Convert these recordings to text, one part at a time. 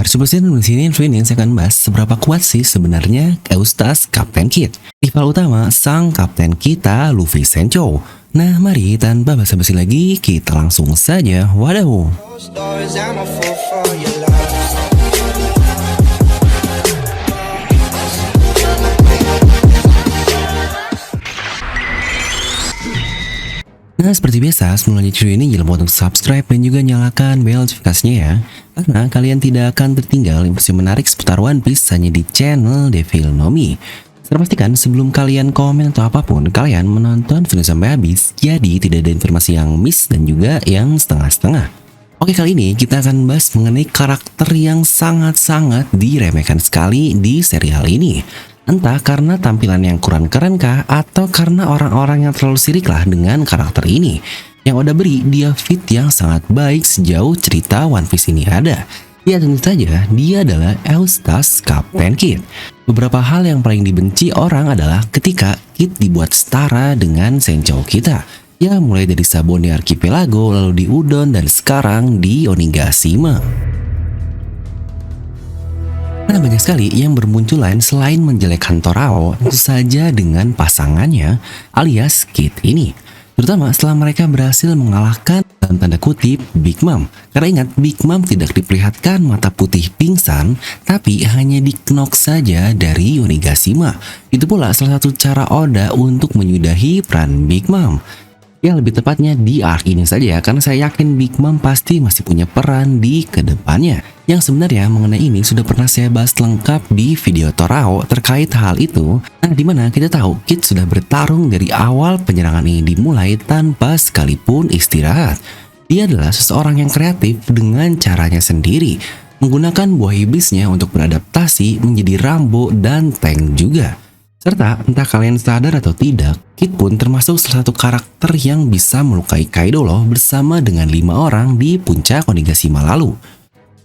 Persepusin di sini saya akan bahas seberapa kuat sih sebenarnya Eustace Kapten Kid. Rival utama sang kapten kita Luffy Sencho. Nah, mari tanpa basa-basi lagi kita langsung saja wadaw. Nah, seperti biasa, sebelum lanjut video ini jangan lupa untuk subscribe dan juga nyalakan bel notifikasinya ya. Karena kalian tidak akan tertinggal informasi menarik seputar One Piece hanya di channel Devil Nomi. Saya pastikan sebelum kalian komen atau apapun, kalian menonton video sampai habis, jadi tidak ada informasi yang miss dan juga yang setengah-setengah. Oke, kali ini kita akan bahas mengenai karakter yang sangat-sangat diremehkan sekali di serial ini. Entah karena tampilan yang kurang keren kah, atau karena orang-orang yang terlalu sirik lah dengan karakter ini. Yang udah beri dia fit yang sangat baik sejauh cerita One Piece ini ada. Ya tentu saja, dia adalah Eustace Kapten Kid. Beberapa hal yang paling dibenci orang adalah ketika Kid dibuat setara dengan Sencho kita. Ya mulai dari Sabon di Archipelago, lalu di Udon, dan sekarang di Onigashima. Nah, banyak sekali yang bermunculan selain menjelekkan Torao, tentu saja dengan pasangannya alias Kid ini. Terutama setelah mereka berhasil mengalahkan dalam tanda kutip Big Mom. Karena ingat, Big Mom tidak diperlihatkan mata putih pingsan, tapi hanya diknok saja dari Onigashima. Itu pula salah satu cara Oda untuk menyudahi peran Big Mom. Ya lebih tepatnya di arc ini saja, karena saya yakin Big Mom pasti masih punya peran di kedepannya. Yang sebenarnya mengenai ini sudah pernah saya bahas lengkap di video Torao terkait hal itu. Nah, dimana kita tahu Kid sudah bertarung dari awal penyerangan ini dimulai tanpa sekalipun istirahat. Dia adalah seseorang yang kreatif dengan caranya sendiri, menggunakan buah iblisnya untuk beradaptasi menjadi Rambo dan tank juga. Serta entah kalian sadar atau tidak, Kid pun termasuk salah satu karakter yang bisa melukai Kaido loh bersama dengan 5 orang di puncak Onigashima lalu.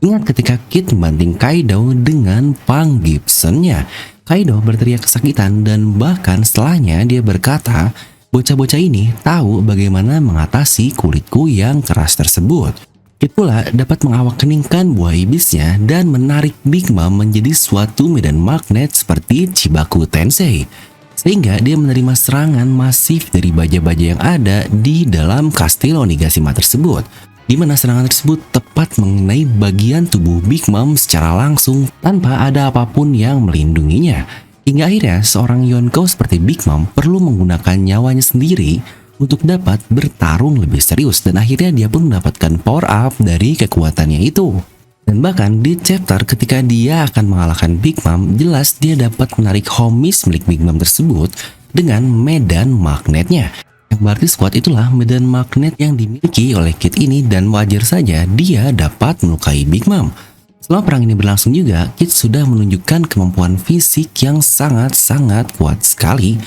Ingat ketika Kid membanting Kaido dengan Pang Gibson-nya. Kaido berteriak kesakitan dan bahkan setelahnya dia berkata, bocah-bocah ini tahu bagaimana mengatasi kulitku yang keras tersebut. Kid pula dapat mengawakeningkan buah iblisnya dan menarik Big Mom menjadi suatu medan magnet seperti Chibaku Tensei. Sehingga dia menerima serangan masif dari baja-baja yang ada di dalam kastil Onigashima tersebut. Di mana serangan tersebut tepat mengenai bagian tubuh Big Mom secara langsung tanpa ada apapun yang melindunginya. Hingga akhirnya seorang Yonko seperti Big Mom perlu menggunakan nyawanya sendiri untuk dapat bertarung lebih serius, dan akhirnya dia pun mendapatkan power up dari kekuatannya itu. Dan bahkan di chapter ketika dia akan mengalahkan Big Mom, jelas dia dapat menarik homies milik Big Mom tersebut dengan medan magnetnya. Yang berarti squad itulah medan magnet yang dimiliki oleh Kid ini, dan wajar saja dia dapat melukai Big Mom. Selama perang ini berlangsung juga, Kid sudah menunjukkan kemampuan fisik yang sangat-sangat kuat sekali.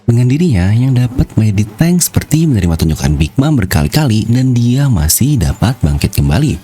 Dengan dirinya yang dapat menjadi tank seperti menerima tunjukan Big Mom berkali-kali dan dia masih dapat bangkit kembali.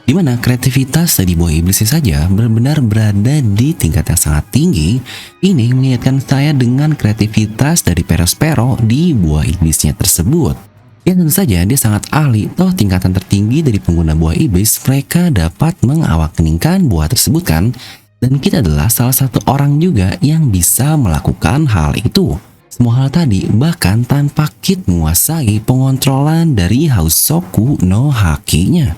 Dimana kreativitas dari buah iblisnya saja benar-benar berada di tingkat yang sangat tinggi. Ini mengingatkan saya dengan kreativitas dari Perospero di buah iblisnya tersebut. Ya tentu saja dia sangat ahli, toh tingkatan tertinggi dari pengguna buah iblis mereka dapat mengawakeningkan buah tersebut kan. Dan kita adalah salah satu orang juga yang bisa melakukan hal itu. Semua hal tadi bahkan tanpa Kid menguasai pengontrolan dari Hausoku no Haki-nya.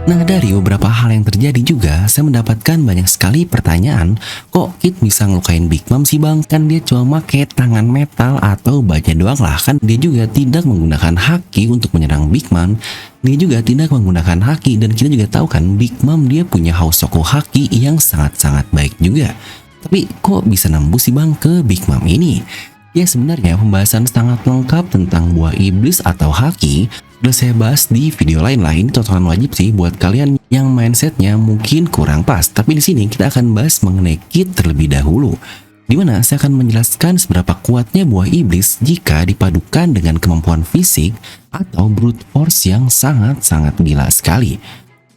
Nah, dari beberapa hal yang terjadi juga, saya mendapatkan banyak sekali pertanyaan, kok Kid bisa ngelukain Big Mom sih bang? Kan dia cuma pakai tangan metal atau baja doang lah, kan dia juga tidak menggunakan haki untuk menyerang Big Mom. Dia juga tidak menggunakan haki, dan kita juga tahu kan Big Mom dia punya Hausoku Haki yang sangat-sangat baik juga. Tapi kok bisa nembus sih bang ke Big Mom ini? Ya sebenarnya pembahasan sangat lengkap tentang buah iblis atau haki udah saya bahas di video lain lah. Ini tontonan wajib sih buat kalian yang mindsetnya mungkin kurang pas. Tapi di sini kita akan bahas mengenai Kid terlebih dahulu, dimana saya akan menjelaskan seberapa kuatnya buah iblis jika dipadukan dengan kemampuan fisik atau brute force yang sangat-sangat gila sekali.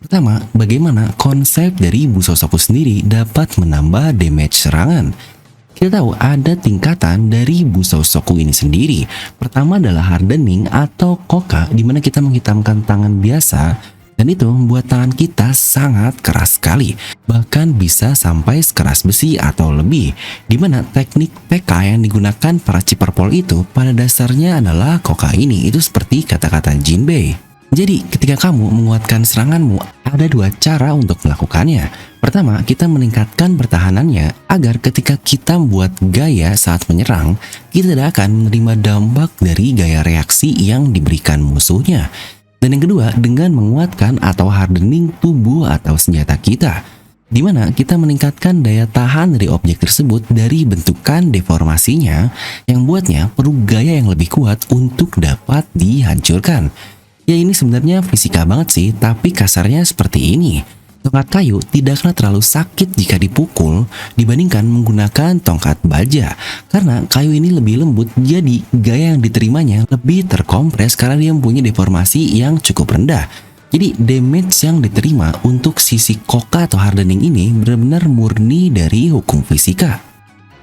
Pertama, bagaimana konsep dari Busoshoku sendiri dapat menambah damage serangan. Kita tahu ada tingkatan dari Busoshoku ini sendiri. Pertama adalah hardening atau koka, di mana kita menghitamkan tangan biasa Dan itu membuat tangan kita sangat keras sekali, bahkan bisa sampai sekeras besi atau lebih. Dimana teknik PK yang digunakan para ciperpol itu pada dasarnya adalah koka ini, itu seperti kata-kata Jinbei. Jadi ketika kamu menguatkan seranganmu, ada dua cara untuk melakukannya. Pertama, kita meningkatkan pertahanannya agar ketika kita membuat gaya saat menyerang, kita tidak akan menerima dampak dari gaya reaksi yang diberikan musuhnya. Dan yang kedua, dengan menguatkan atau hardening tubuh atau senjata kita, di mana kita meningkatkan daya tahan dari objek tersebut dari bentukan deformasinya yang buatnya perlu gaya yang lebih kuat untuk dapat dihancurkan. Ya ini sebenarnya fisika banget sih, tapi kasarnya seperti ini. Tongkat kayu tidaklah terlalu sakit jika dipukul dibandingkan menggunakan tongkat baja. Karena kayu ini lebih lembut, jadi gaya yang diterimanya lebih terkompres karena dia mempunyai deformasi yang cukup rendah. Jadi damage yang diterima untuk sisi koka atau hardening ini benar-benar murni dari hukum fisika.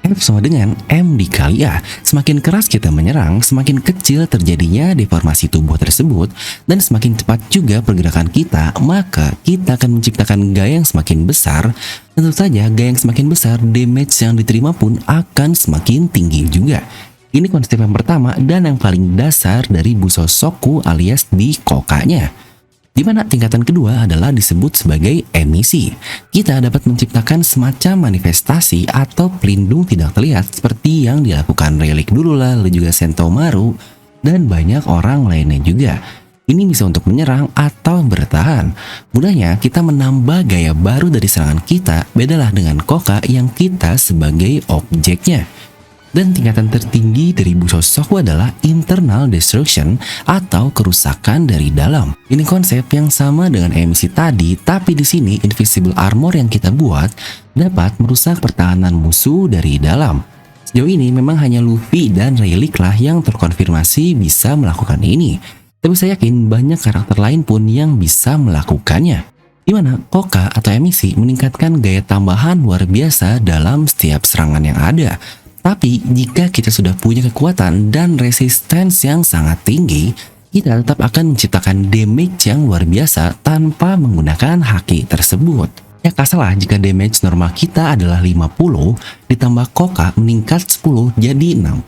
F sama dengan M dikali A. Semakin keras kita menyerang, semakin kecil terjadinya deformasi tubuh tersebut, dan semakin cepat juga pergerakan kita, maka kita akan menciptakan gaya yang semakin besar. Tentu saja gaya yang semakin besar, damage yang diterima pun akan semakin tinggi juga. Ini konsep yang pertama dan yang paling dasar dari Busosoku alias di kokanya. Di mana tingkatan kedua adalah disebut sebagai emisi. Kita dapat menciptakan semacam manifestasi atau pelindung tidak terlihat seperti yang dilakukan Relic dulu lah, lalu juga Sentomaru, dan banyak orang lainnya juga. Ini bisa untuk menyerang atau bertahan. Mudahnya kita menambah gaya baru dari serangan kita, bedalah dengan koka yang kita sebagai objeknya. Dan tingkatan tertinggi dari Busosoku adalah internal destruction atau kerusakan dari dalam. Ini konsep yang sama dengan emisi tadi, tapi di sini invisible armor yang kita buat dapat merusak pertahanan musuh dari dalam. Sejauh ini memang hanya Luffy dan Rayleigh lah yang terkonfirmasi bisa melakukan ini. Tapi saya yakin banyak karakter lain pun yang bisa melakukannya. Di mana koka atau emisi meningkatkan gaya tambahan luar biasa dalam setiap serangan yang ada. Tapi jika kita sudah punya kekuatan dan resistance yang sangat tinggi, kita tetap akan menciptakan damage yang luar biasa tanpa menggunakan haki tersebut. Ya kasalah jika damage normal kita adalah 50, ditambah koka meningkat 10 jadi 60,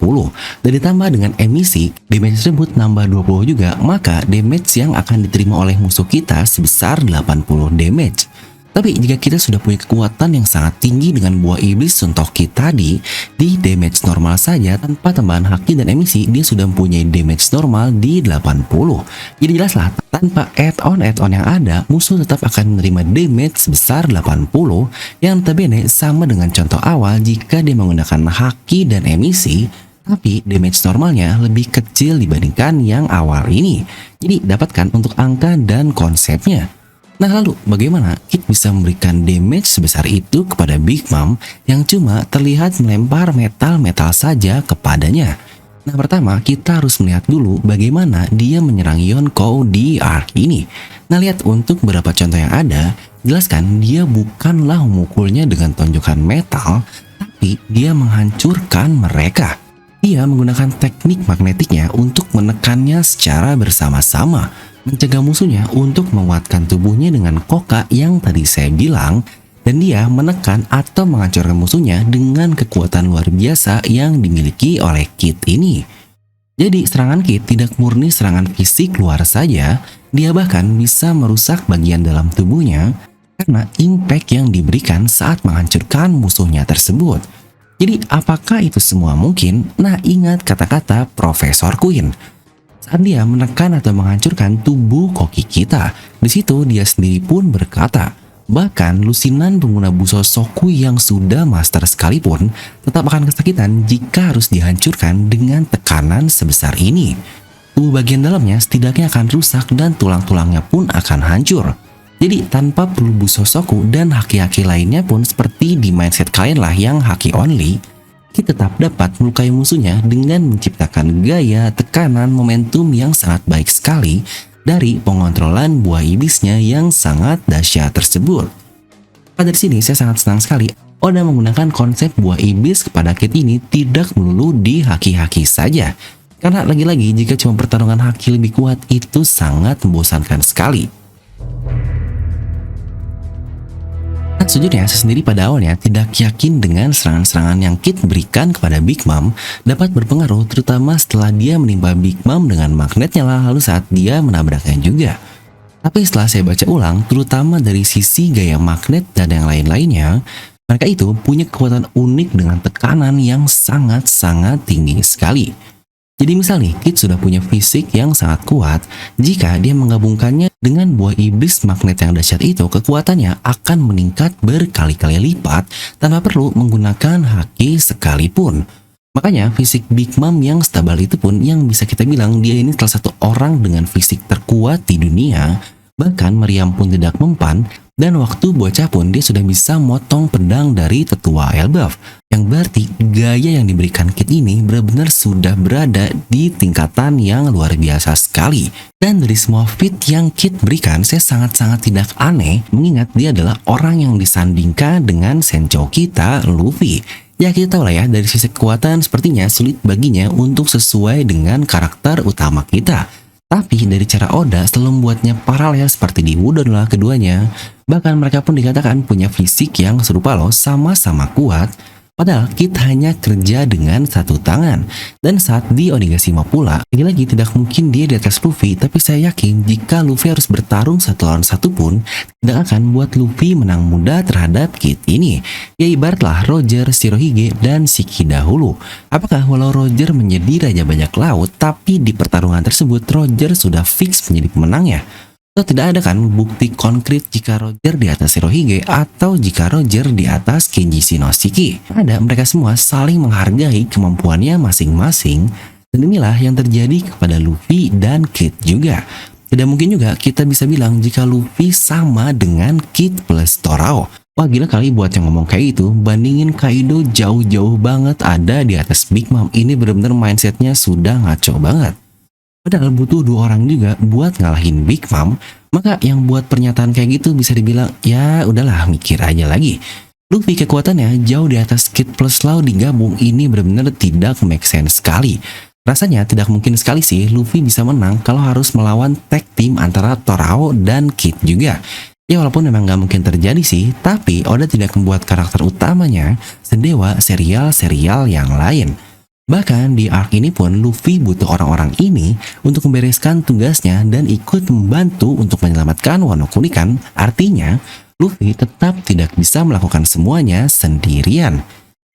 dan ditambah dengan emisi, damage tersebut nambah 20 juga, maka damage yang akan diterima oleh musuh kita sebesar 80 damage. Tapi jika kita sudah punya kekuatan yang sangat tinggi dengan buah iblis Suntoki tadi, di damage normal saja tanpa tambahan haki dan emisi, dia sudah mempunyai damage normal di 80. Jadi jelaslah, tanpa add-on yang ada, musuh tetap akan menerima damage sebesar 80, yang notabene sama dengan contoh awal jika dia menggunakan haki dan emisi, tapi damage normalnya lebih kecil dibandingkan yang awal ini. Jadi dapatkan untuk angka dan konsepnya. Nah lalu bagaimana Kid bisa memberikan damage sebesar itu kepada Big Mom yang cuma terlihat melempar metal-metal saja kepadanya? Nah pertama kita harus melihat dulu bagaimana dia menyerang Yonkou di arc ini. Nah lihat untuk beberapa contoh yang ada, jelaskan dia bukanlah memukulnya dengan tonjokan metal, tapi dia menghancurkan mereka. Dia menggunakan teknik magnetiknya untuk menekannya secara bersama-sama, mencegah musuhnya untuk menguatkan tubuhnya dengan koka yang tadi saya bilang, dan dia menekan atau menghancurkan musuhnya dengan kekuatan luar biasa yang dimiliki oleh Kid ini. Jadi serangan Kid tidak murni serangan fisik luar saja, dia bahkan bisa merusak bagian dalam tubuhnya karena impact yang diberikan saat menghancurkan musuhnya tersebut. Jadi apakah itu semua mungkin? Nah ingat kata-kata Profesor Queen. Saat dia menekan atau menghancurkan tubuh koki kita, di situ dia sendiri pun berkata, bahkan lusinan pengguna Busosoku yang sudah master sekalipun tetap akan kesakitan jika harus dihancurkan dengan tekanan sebesar ini. Tubuh bagian dalamnya setidaknya akan rusak dan tulang-tulangnya pun akan hancur. Jadi tanpa perlu Busosoku dan haki-haki lainnya pun seperti di mindset kalian lah yang haki only, kita tetap dapat melukai musuhnya dengan menciptakan gaya, tekanan, momentum yang sangat baik sekali dari pengontrolan buah iblisnya yang sangat dahsyat tersebut. Pada sini saya sangat senang sekali Oda menggunakan konsep buah iblis kepada Kid ini tidak melulu di haki-haki saja. Karena lagi-lagi jika cuma pertarungan haki lebih kuat itu sangat membosankan sekali. Sejujurnya, saya sendiri pada awalnya tidak yakin dengan serangan-serangan yang Kid berikan kepada Big Mom dapat berpengaruh, terutama setelah dia menimpa Big Mom dengan magnetnya lalu saat dia menabraknya juga. Tapi setelah saya baca ulang, terutama dari sisi gaya magnet dan yang lain-lainnya, mereka itu punya kekuatan unik dengan tekanan yang sangat-sangat tinggi sekali. Jadi misal nih, Kid sudah punya fisik yang sangat kuat, jika dia menggabungkannya dengan buah iblis magnet yang dahsyat itu, kekuatannya akan meningkat berkali-kali lipat tanpa perlu menggunakan haki sekalipun. Makanya fisik Big Mom yang stabil itu pun yang bisa kita bilang dia ini salah satu orang dengan fisik terkuat di dunia. Bahkan meriam pun tidak mempan, dan waktu bocah pun dia sudah bisa motong pedang dari tetua Elbaf. Yang berarti gaya yang diberikan Kid ini benar-benar sudah berada di tingkatan yang luar biasa sekali. Dan dari semua feat yang Kid berikan, saya sangat-sangat tidak aneh mengingat dia adalah orang yang disandingkan dengan Sencho kita, Luffy. Ya kita tahu lah ya, dari sisi kekuatan sepertinya sulit baginya untuk sesuai dengan karakter utama kita. Tapi dari cara Oda selalu membuatnya paralel seperti di Wudon lah keduanya. Bahkan mereka pun dikatakan punya fisik yang serupa loh, sama-sama kuat. Padahal Kid hanya kerja dengan satu tangan. Dan saat di Onigashima pula, lagi-lagi tidak mungkin dia di atas Luffy, tapi saya yakin jika Luffy harus bertarung satu lawan satu pun, tidak akan buat Luffy menang mudah terhadap Kid ini. Ya ibaratlah Roger, Shirohige, dan Shiki dahulu. Apakah walau Roger menjadi raja bajak laut, tapi di pertarungan tersebut Roger sudah fix menjadi pemenangnya? Atau tidak ada kan bukti konkret jika Roger di atas Shirohige atau jika Roger di atas Kenji Shinoshiki? Ada, mereka semua saling menghargai kemampuannya masing-masing, dan inilah yang terjadi kepada Luffy dan Kid juga. Tidak mungkin juga kita bisa bilang jika Luffy sama dengan Kid plus Torao. Wah gila kali buat yang ngomong kayak itu, bandingin Kaido jauh-jauh banget ada di atas Big Mom. Ini bener-bener mindsetnya sudah ngaco banget. Padahal butuh dua orang juga buat ngalahin Big Mom, maka yang buat pernyataan kayak gitu bisa dibilang, ya udahlah mikir aja lagi. Luffy kekuatannya jauh di atas Kid plus Law digabung, ini benar-benar tidak make sense sekali. Rasanya tidak mungkin sekali sih Luffy bisa menang kalau harus melawan tag team antara Torao dan Kid juga. Ya walaupun memang gak mungkin terjadi sih, tapi Oda tidak membuat karakter utamanya sedewa serial-serial yang lain. Bahkan di arc ini pun Luffy butuh orang-orang ini untuk membereskan tugasnya dan ikut membantu untuk menyelamatkan Wano Kuni kan. Artinya Luffy tetap tidak bisa melakukan semuanya sendirian.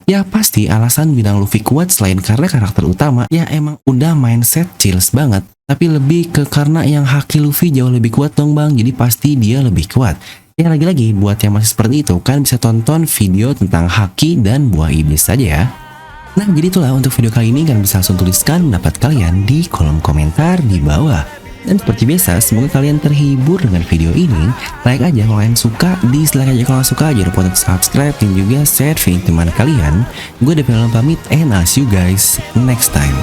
Ya pasti alasan bilang Luffy kuat selain karena karakter utama, ya emang udah mindset chills banget. Tapi lebih ke karena yang haki Luffy jauh lebih kuat dong bang, jadi pasti dia lebih kuat. Ya lagi-lagi buat yang masih seperti itu kan bisa tonton video tentang haki dan buah iblis saja ya. Nah jadi itulah untuk video kali ini, kalian bisa langsung tuliskan pendapat kalian di kolom komentar di bawah. Dan seperti biasa, semoga kalian terhibur dengan video ini. Like aja kalau kalian suka, dislike aja kalau suka, jangan lupa untuk subscribe dan juga share video teman kalian. Gue Devin pamit, and I'll see you guys next time.